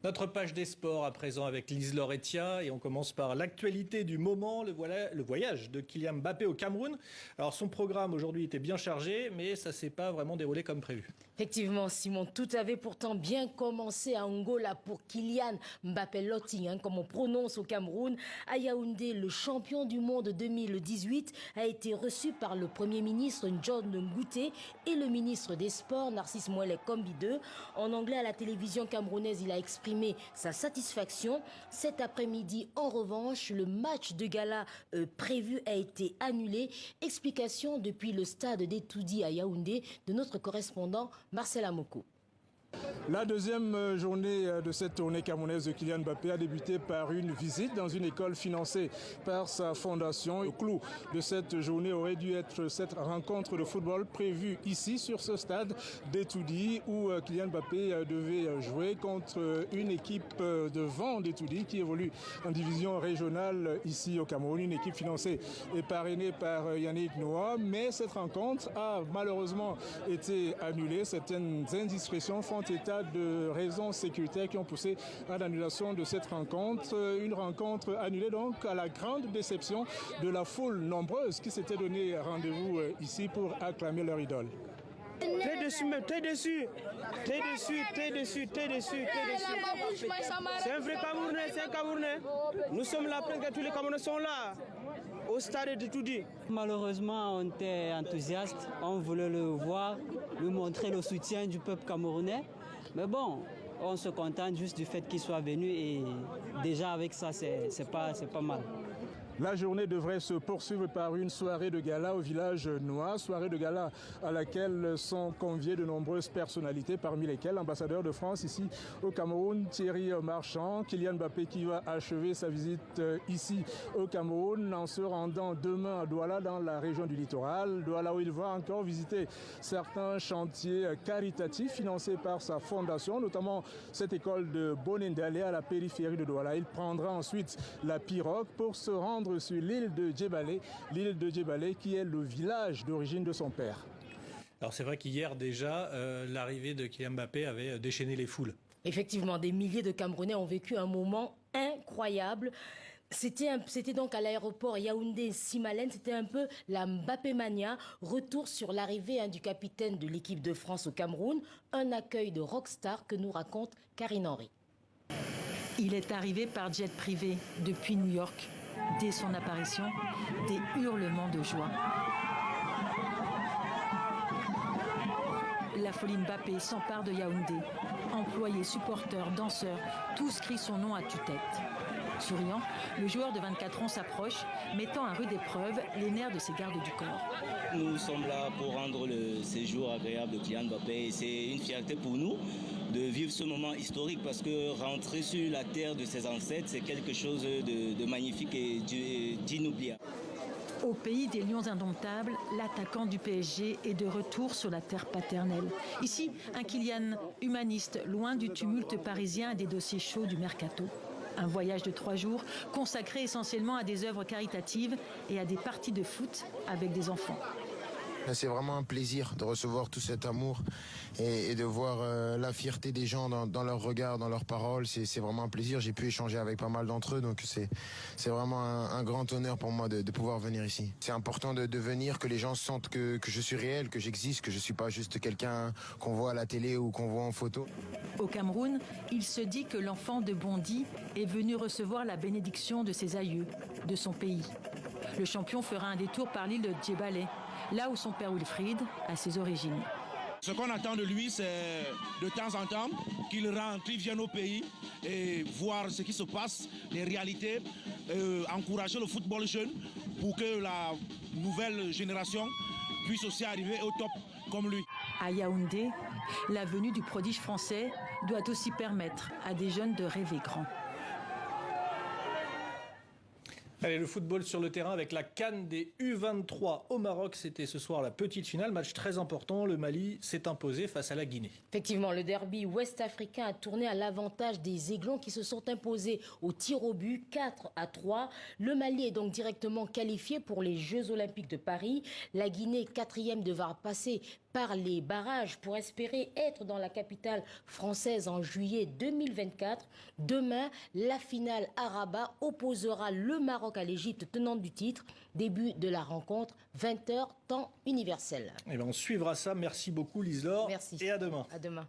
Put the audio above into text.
Notre page des sports à présent avec Lise Loretia et on commence par l'actualité du moment, le voyage de Kylian Mbappé au Cameroun. Alors son programme aujourd'hui était bien chargé mais ça ne s'est pas vraiment déroulé comme prévu. Effectivement Simon, tout avait pourtant bien commencé à Angola pour Kylian Mbappé Lotting, comme on prononce au Cameroun. À Yaoundé, le champion du monde 2018 a été reçu par le Premier ministre John Ngouté et le ministre des Sports Narcisse Mouelé Kombi II. En anglais à la télévision camerounaise, il a exprimé sa satisfaction. Cet après-midi, en revanche, le match de gala prévu a été annulé. Explication depuis le stade d'Etoudi à Yaoundé de notre correspondant Marcel Amoko. La deuxième journée de cette tournée camerounaise de Kylian Mbappé a débuté par une visite dans une école financée par sa fondation. Le clou de cette journée aurait dû être cette rencontre de football prévue ici sur ce stade d'Etoudi où Kylian Mbappé devait jouer contre une équipe de Vent d'Etoudi qui évolue en division régionale ici au Cameroun. Une équipe financée et parrainée par Yannick Noah. Mais cette rencontre a malheureusement été annulée. Certaines indiscrétions font état de raisons sécuritaires qui ont poussé à l'annulation de cette rencontre. Une rencontre annulée donc à la grande déception de la foule nombreuse qui s'était donné rendez-vous ici pour acclamer leur idole. Très déçu, même, très déçu. Très déçu, très déçu, très déçu, très déçu. C'est un vrai Camerounais, c'est un Camerounais. Nous sommes là, presque tous les Camerounais sont là, au stade de Toudi. Malheureusement, on était enthousiaste, on voulait le voir, lui montrer le soutien du peuple camerounais. Mais bon, on se contente juste du fait qu'il soit venu et déjà avec ça, c'est pas mal. La journée devrait se poursuivre par une soirée de gala au village Noir, soirée de gala à laquelle sont conviés de nombreuses personnalités, parmi lesquelles l'ambassadeur de France ici au Cameroun, Thierry Marchand, Kylian Mbappé qui va achever sa visite ici au Cameroun en se rendant demain à Douala dans la région du littoral. Douala où il va encore visiter certains chantiers caritatifs financés par sa fondation, notamment cette école de Bonendale à la périphérie de Douala. Il prendra ensuite la pirogue pour se rendre sur l'île de Djebale qui est le village d'origine de son père. Alors c'est vrai qu'hier déjà, l'arrivée de Kylian Mbappé avait déchaîné les foules. Effectivement, des milliers de Camerounais ont vécu un moment incroyable. C'était donc à l'aéroport Yaoundé-Simalène, c'était un peu la Mbappé Mania. Retour sur l'arrivée du capitaine de l'équipe de France au Cameroun, un accueil de rockstar que nous raconte Karine Henry. Il est arrivé par jet privé depuis New York. Dès son apparition, des hurlements de joie. La folie Mbappé s'empare de Yaoundé. Employés, supporters, danseurs, tous crient son nom à tue-tête. Souriant, le joueur de 24 ans s'approche, mettant à rude épreuve les nerfs de ses gardes du corps. Nous sommes là pour rendre le séjour agréable de Kylian Mbappé et c'est une fierté pour nous de vivre ce moment historique parce que rentrer sur la terre de ses ancêtres, c'est quelque chose de magnifique et d'inoubliable. Au pays des lions indomptables, l'attaquant du PSG est de retour sur la terre paternelle. Ici, un Kylian humaniste, loin du tumulte parisien et des dossiers chauds du mercato. Un voyage de 3 jours consacré essentiellement à des œuvres caritatives et à des parties de foot avec des enfants. C'est vraiment un plaisir de recevoir tout cet amour et de voir la fierté des gens dans leurs regards, dans leurs paroles. C'est vraiment un plaisir. J'ai pu échanger avec pas mal d'entre eux, donc c'est vraiment un grand honneur pour moi de pouvoir venir ici. C'est important de venir, que les gens sentent que je suis réel, que j'existe, que je ne suis pas juste quelqu'un qu'on voit à la télé ou qu'on voit en photo. Au Cameroun, il se dit que l'enfant de Bondy est venu recevoir la bénédiction de ses aïeux, de son pays. Le champion fera un détour par l'île de Djebale, là où son père Wilfried a ses origines. Ce qu'on attend de lui, c'est de temps en temps qu'il rentre, qu'il vienne au pays et voir ce qui se passe, les réalités, encourager le football jeune pour que la nouvelle génération puisse aussi arriver au top comme lui. À Yaoundé, la venue du prodige français doit aussi permettre à des jeunes de rêver grand. Allez, le football sur le terrain avec la CAN des U23 au Maroc. C'était ce soir la petite finale, match très important. Le Mali s'est imposé face à la Guinée. Effectivement, le derby ouest-africain a tourné à l'avantage des Aiglons qui se sont imposés au tir au but 4-3. Le Mali est donc directement qualifié pour les Jeux Olympiques de Paris. La Guinée, 4e, devra passer par les barrages pour espérer être dans la capitale française en juillet 2024. Demain, la finale à Rabat opposera le Maroc à l'Égypte, tenante du titre. Début de la rencontre, 20h, temps universel. Eh bien, on suivra ça. Merci beaucoup, Liselore. Merci. Et à demain. À demain.